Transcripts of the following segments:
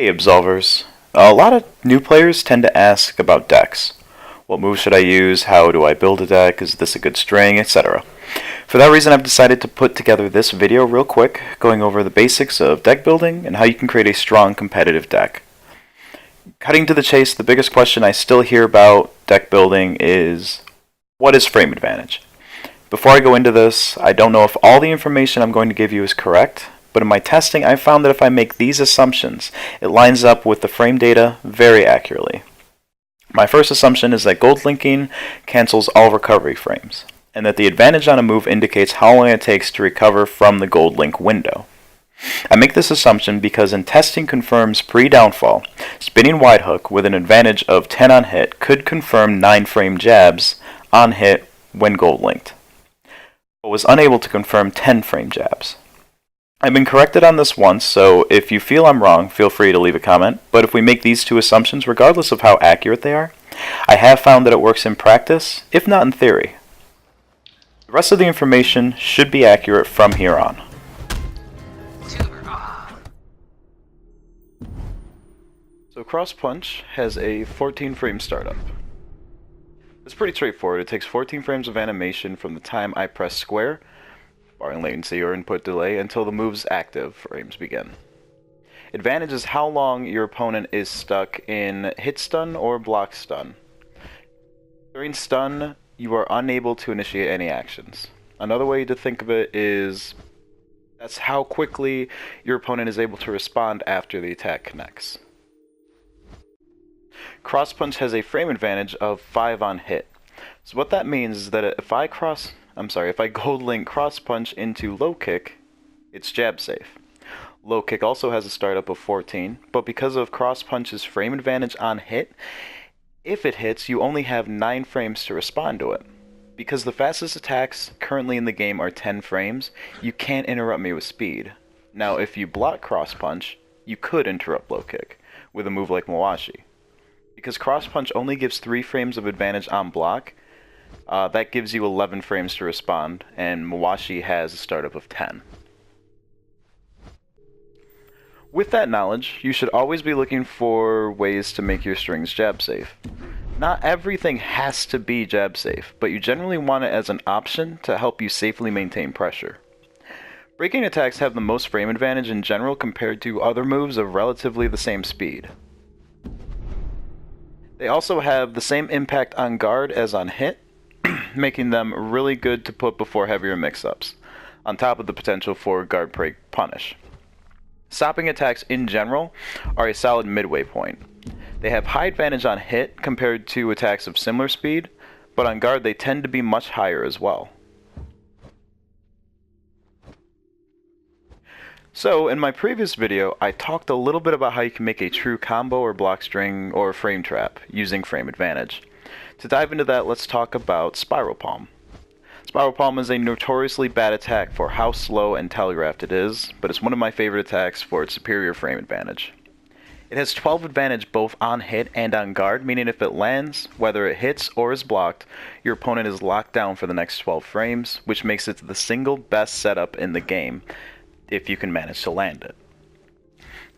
Hey Absolvers. A lot of new players tend to ask about decks. What moves should I use? How do I build a deck? Is this a good string? Etc. For that reason, I've decided to put together this video real quick, going over the basics of deck building and how you can create a strong competitive deck. Cutting to the chase, the biggest question I still hear about deck building is, what is frame advantage? Before I go into this, I don't know if all the information I'm going to give you is correct, but in my testing I found that if I make these assumptions, it lines up with the frame data very accurately. My first assumption is that gold linking cancels all recovery frames, and that the advantage on a move indicates how long it takes to recover from the gold link window. I make this assumption because in testing confirms pre-downfall, spinning wide hook with an advantage of 10 on hit could confirm 9 frame jabs on hit when gold linked, but was unable to confirm 10 frame jabs. I've been corrected on this once, so if you feel I'm wrong, feel free to leave a comment, but if we make these two assumptions, regardless of how accurate they are, I have found that it works in practice, if not in theory. The rest of the information should be accurate from here on. So Cross Punch has a 14 frame startup. It's pretty straightforward. It takes 14 frames of animation from the time I press square, barring latency or input delay, until the move's active frames begin. Advantage is how long your opponent is stuck in hit stun or block stun. During stun, you are unable to initiate any actions. Another way to think of it is that's how quickly your opponent is able to respond after the attack connects. Cross Punch has a frame advantage of 5 on hit. So what that means is that if I gold link Cross Punch into low kick, it's jab safe. Low kick also has a startup of 14, but because of Cross Punch's frame advantage on hit, if it hits, you only have 9 frames to respond to it. Because the fastest attacks currently in the game are 10 frames, you can't interrupt me with speed. Now if you block Cross Punch, you could interrupt low kick with a move like Mawashi. Because Cross Punch only gives 3 frames of advantage on block, that gives you 11 frames to respond, and Mawashi has a startup of 10. With that knowledge, you should always be looking for ways to make your strings jab safe. Not everything has to be jab safe, but you generally want it as an option to help you safely maintain pressure. Breaking attacks have the most frame advantage in general compared to other moves of relatively the same speed. They also have the same impact on guard as on hit, making them really good to put before heavier mix-ups, on top of the potential for guard break punish. Stopping attacks in general are a solid midway point. They have high advantage on hit compared to attacks of similar speed, but on guard they tend to be much higher as well. So, in my previous video, I talked a little bit about how you can make a true combo or block string or frame trap using frame advantage. To dive into that, let's talk about Spiral Palm. Spiral Palm is a notoriously bad attack for how slow and telegraphed it is, but it's one of my favorite attacks for its superior frame advantage. It has 12 advantage both on hit and on guard, meaning if it lands, whether it hits or is blocked, your opponent is locked down for the next 12 frames, which makes it the single best setup in the game, if you can manage to land it.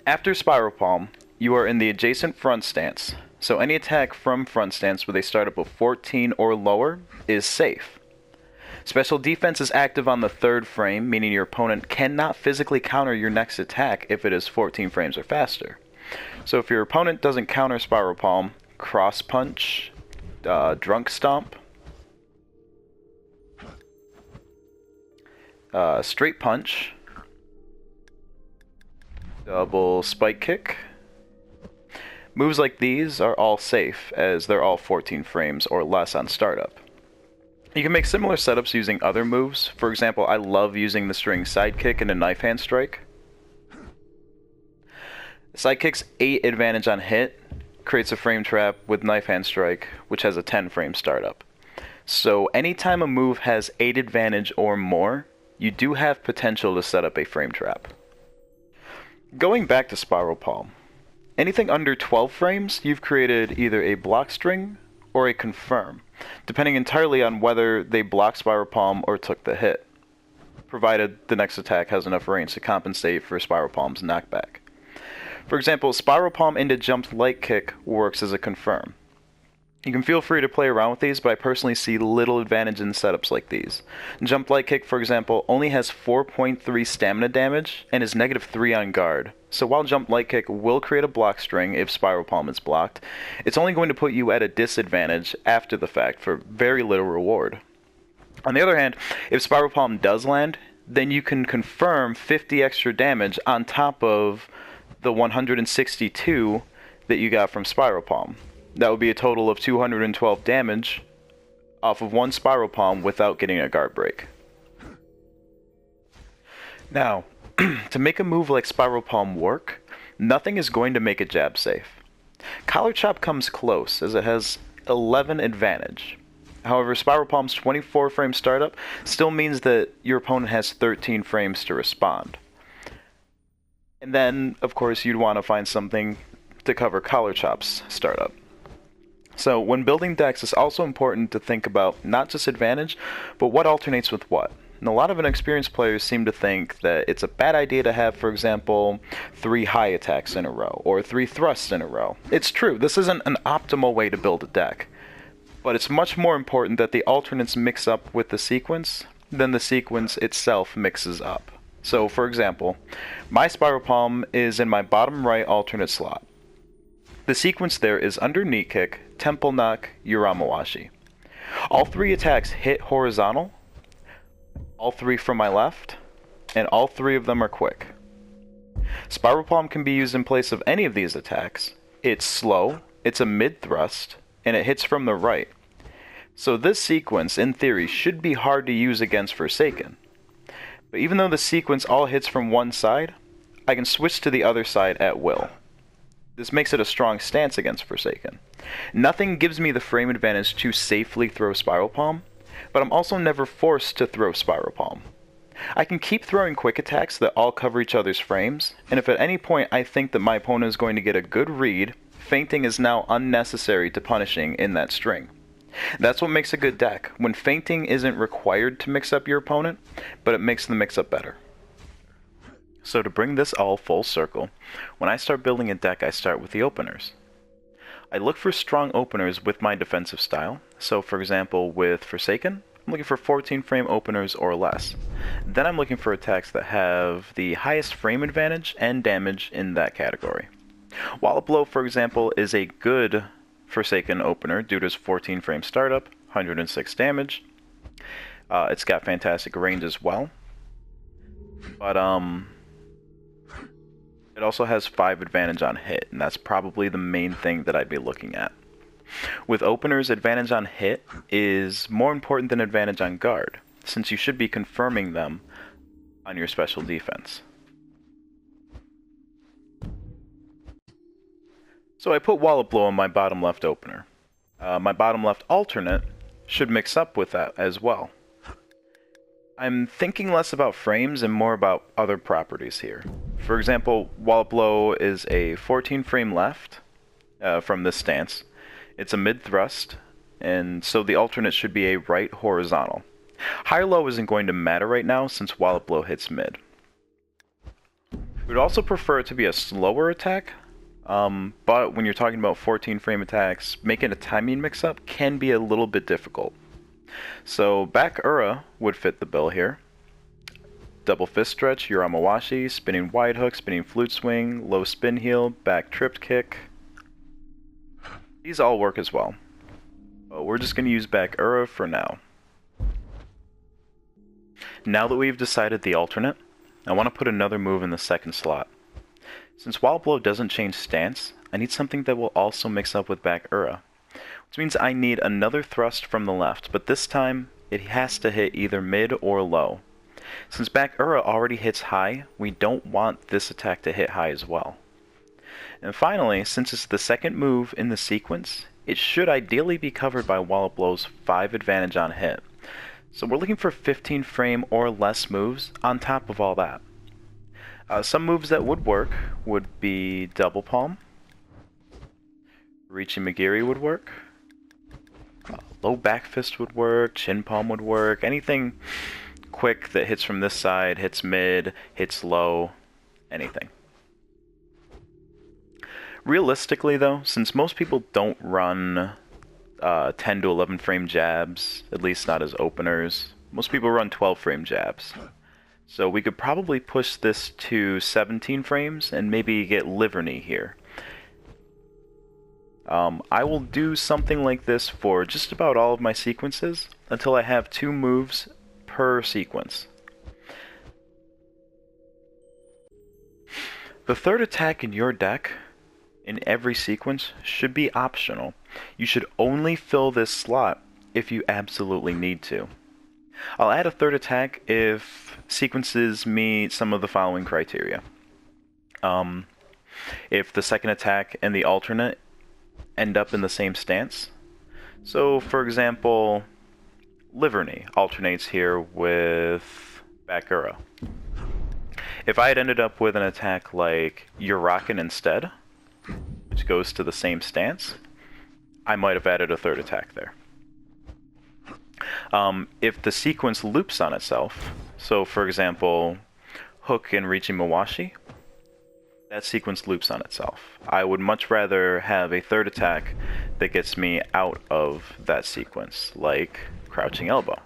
After Spiral Palm, you are in the adjacent front stance, so any attack from front stance with a startup of 14 or lower is safe. Special defense is active on the 3rd frame, meaning your opponent cannot physically counter your next attack if it is 14 frames or faster. So if your opponent doesn't counter Spiral Palm, Cross Punch, Drunk Stomp, Straight Punch, Double Spike Kick. Moves like these are all safe, as they're all 14 frames or less on startup. You can make similar setups using other moves. For example, I love using the string Sidekick and a Knife Hand Strike. Sidekick's 8 advantage on hit creates a frame trap with Knife Hand Strike, which has a 10 frame startup. So anytime a move has 8 advantage or more, you do have potential to set up a frame trap. Going back to Spiral Palm, anything under 12 frames, you've created either a block string or a confirm, depending entirely on whether they blocked Spiral Palm or took the hit, provided the next attack has enough range to compensate for Spiral Palm's knockback. For example, Spiral Palm into Jumped Light Kick works as a confirm. You can feel free to play around with these, but I personally see little advantage in setups like these. Jump Light Kick, for example, only has 4.3 stamina damage and is -3 on guard. So while Jump Light Kick will create a block string if Spiral Palm is blocked, it's only going to put you at a disadvantage after the fact for very little reward. On the other hand, if Spiral Palm does land, then you can confirm 50 extra damage on top of the 162 that you got from Spiral Palm. That would be a total of 212 damage off of one Spiral Palm without getting a guard break. Now, to make a move like Spiral Palm work, nothing is going to make it jab safe. Collar Chop comes close, as it has 11 advantage. However, Spiral Palm's 24 frame startup still means that your opponent has 13 frames to respond. And then, of course, you'd want to find something to cover Collar Chop's startup. So when building decks, it's also important to think about not just advantage, but what alternates with what. And a lot of inexperienced players seem to think that it's a bad idea to have, for example, 3 high attacks in a row, or 3 thrusts in a row. It's true, this isn't an optimal way to build a deck, but it's much more important that the alternates mix up with the sequence than the sequence itself mixes up. So, for example, my Spiral Palm is in my bottom right alternate slot. The sequence there is under Knee Kick, Temple Knock, Uramawashi. All 3 attacks hit horizontal, all 3 from my left, and all 3 of them are quick. Spiral Palm can be used in place of any of these attacks. It's slow, it's a mid-thrust, and it hits from the right. So this sequence, in theory, should be hard to use against Forsaken. But even though the sequence all hits from one side, I can switch to the other side at will. This makes it a strong stance against Forsaken. Nothing gives me the frame advantage to safely throw Spiral Palm, but I'm also never forced to throw Spiral Palm. I can keep throwing quick attacks that all cover each other's frames, and if at any point I think that my opponent is going to get a good read, feinting is now unnecessary to punishing in that string. That's what makes a good deck, when feinting isn't required to mix up your opponent, but it makes the mix-up better. So to bring this all full circle, when I start building a deck, I start with the openers. I look for strong openers with my defensive style. So for example, with Forsaken, I'm looking for 14 frame openers or less. Then I'm looking for attacks that have the highest frame advantage and damage in that category. Wallop Blow, for example, is a good Forsaken opener due to its 14 frame startup, 106 damage. It's got fantastic range as well. But it also has 5 advantage on hit, and that's probably the main thing that I'd be looking at. With openers, advantage on hit is more important than advantage on guard, since you should be confirming them on your special defense. So I put Wallop Blow on my bottom left opener. My bottom left alternate should mix up with that as well. I'm thinking less about frames and more about other properties here. For example, Wallop Blow is a 14 frame left from this stance. It's a mid-thrust, and so the alternate should be a right horizontal. High-low isn't going to matter right now since Wallop Blow hits mid. We'd also prefer it to be a slower attack, but when you're talking about 14 frame attacks, making a timing mix-up can be a little bit difficult. So back Ura would fit the bill here. Double fist stretch, Uramawashi, spinning wide hook, spinning flute swing, low spin heel, back tripped kick. These all work as well. But we're just going to use back Ura for now. Now that we've decided the alternate, I want to put another move in the second slot. Since Wallop Blow doesn't change stance, I need something that will also mix up with back Ura. Which means I need another thrust from the left, but this time it has to hit either mid or low. Since back Ura already hits high, we don't want this attack to hit high as well. And finally, since it's the second move in the sequence, it should ideally be covered by Wallop Blow's 5 advantage on hit. So we're looking for 15 frame or less moves on top of all that. Some moves that would work would be Double Palm, Riichi Magiri would work, Low Back Fist would work, Chin Palm would work, anything quick that hits from this side, hits mid, hits low, anything. Realistically though, since most people don't run 10 to 11 frame jabs, at least not as openers, most people run 12 frame jabs. So we could probably push this to 17 frames and maybe get Liverny here. I will do something like this for just about all of my sequences until I have 2 moves per sequence. The third attack in your deck in every sequence should be optional. You should only fill this slot if you absolutely need to. I'll add a third attack if sequences meet some of the following criteria. If the second attack and the alternate end up in the same stance. So, for example, Liverny alternates here with Bakura. If I had ended up with an attack like Uraken instead, which goes to the same stance, I might have added a third attack there. If the sequence loops on itself, so for example, Hook and Riichi Mawashi, that sequence loops on itself. I would much rather have a third attack that gets me out of that sequence, like Crouching Elbow.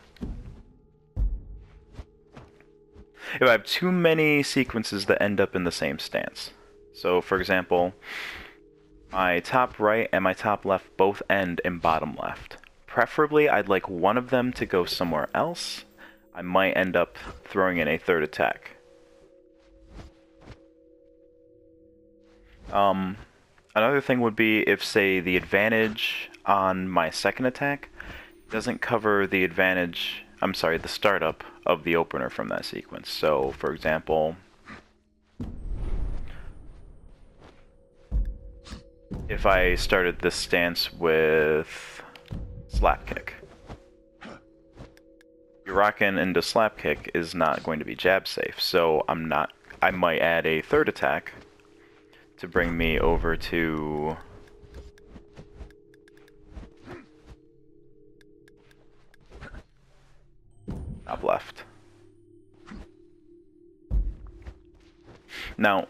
If I have too many sequences that end up in the same stance, so for example, my top right and my top left both end in bottom left. Preferably, I'd like one of them to go somewhere else. I might end up throwing in a third attack. Another thing would be if, say, the advantage on my second attack doesn't cover the advantage, the startup of the opener from that sequence. So, for example, if I started this stance with Slap Kick, Uraken into Slap Kick is not going to be jab safe, so I might add a third attack to bring me over to top left. Now,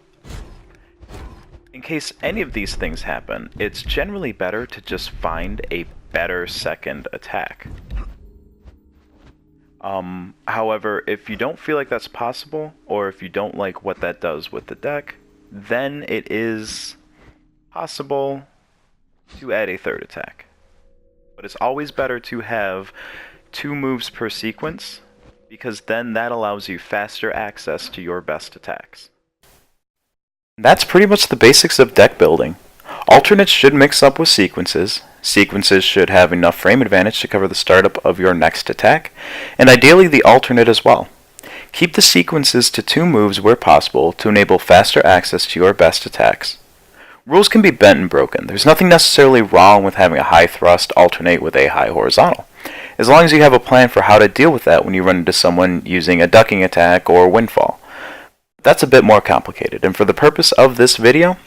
in case any of these things happen, it's generally better to just find a better second attack. However, if you don't feel like that's possible, or if you don't like what that does with the deck, then it is possible to add a third attack. But it's always better to have 2 moves per sequence, because then that allows you faster access to your best attacks. That's pretty much the basics of deck building. Alternates should mix up with sequences. Sequences should have enough frame advantage to cover the startup of your next attack, and ideally the alternate as well. Keep the sequences to 2 moves where possible to enable faster access to your best attacks. Rules can be bent and broken. There's nothing necessarily wrong with having a high thrust alternate with a high horizontal, as long as you have a plan for how to deal with that when you run into someone using a ducking attack or windfall. That's a bit more complicated, and for the purpose of this video,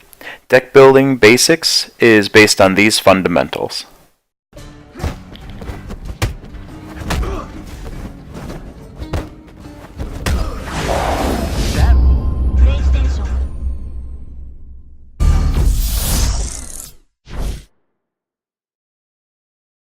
deck building basics is based on these fundamentals.